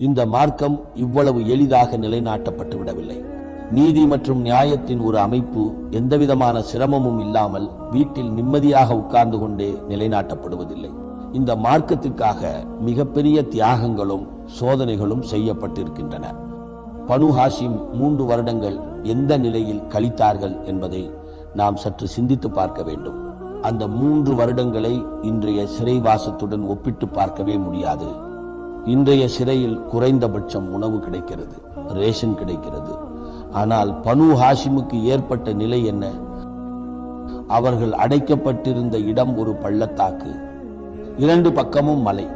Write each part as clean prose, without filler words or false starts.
இந்த மார்க்கம் இவ்வளவு எளிதாக நிலைநாட்டப்பட்டு விடவில்லை. நீதி மற்றும் நியாயத்தின் ஒரு அமைப்பு எந்தவிதமான சிரமமும் இல்லாமல் வீட்டில் நிம்மதியாக உட்கார்ந்து கொண்டே நிலைநாட்டப்படுவதில்லை. இந்த மார்க்கத்திற்காக மிகப்பெரிய தியாகங்களும் சோதனைகளும் செய்யப்பட்டிருக்கின்றன. பனு ஹாஷிம் 3 வருடங்கள் எந்த நிலையில் கழித்தார்கள் என்பதை நாம் சற்று சிந்தித்து பார்க்க வேண்டும். அந்த 3 வருடங்களை இன்றைய சிறைவாசத்துடன் ஒப்பிட்டு பார்க்கவே முடியாது. இன்றைய சிறையில் குறைந்தபட்சம் உணவு கிடைக்கிறது, ரேஷன் கிடைக்கிறது. ஆனால் பனு ஹாஷிமுக்கு ஏற்பட்ட நிலை என்ன? அவர்கள் அடைக்கப்பட்டிருந்த இடம் ஒரு பள்ளத்தாக்கு, 2 பக்கமும் மலை.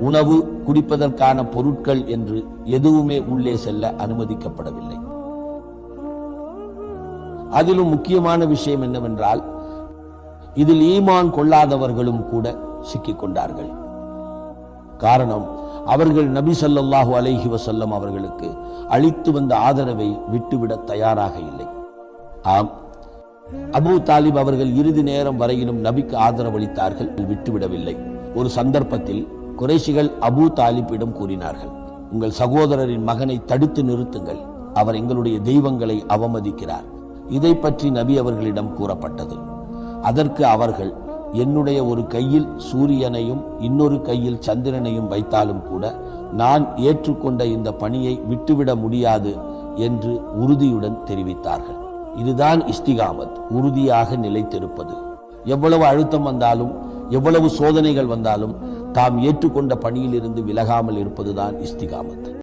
உணவு, குடிப்பதற்கான பொருட்கள் என்று எதுவுமே உள்ளே செல்ல அனுமதிக்கப்படவில்லை. அதிலும் முக்கியமான விஷயம் என்னவென்றால், இதில் ஈமான் கொள்ளாதவர்களும் கூட சிக்கிக் கொண்டார்கள். காரணம், அவர்கள் நபி ஸல்லல்லாஹு அலைஹி வஸல்லம் அவர்களுக்கு அளித்து வந்த ஆதரவை விட்டுவிட தயாராக இல்லை. ஆம், அபூ தாலிப் அவர்கள் இறுதி நேரம் வரையிலும் நபிக்கு ஆதரவளித்தார்கள், விட்டுவிடவில்லை. ஒரு சந்தர்ப்பத்தில் குறைஷிகள் அபூ தாலிபிடம் கூறினார்கள், உங்கள் சகோதரரின் மகனை தடுத்து நிறுத்துங்கள், அவர் எங்களுடைய தெய்வங்களை அவமதிக்கிறார். இதை பற்றி நபி அவர்களிடம் கூறப்பட்டது. அதற்கு அவர்கள், என்னுடைய ஒரு கையில் சூரியனையும் இன்னொரு கையில் சந்திரனையும் வைத்தாலும் கூட நான் ஏற்றுக்கொண்ட இந்த பணியை விட்டுவிட முடியாது என்று உறுதியுடன் தெரிவித்தார்கள். இதுதான் இஸ்திகாமத், உறுதியாக நிலைத்திருப்பது. எவ்வளவு அழுத்தம் வந்தாலும், எவ்வளவு சோதனைகள் வந்தாலும் தாம் ஏற்றுக்கொண்ட பணியில் இருந்து விலகாமல் இருப்பதுதான் இஸ்திகாமத்.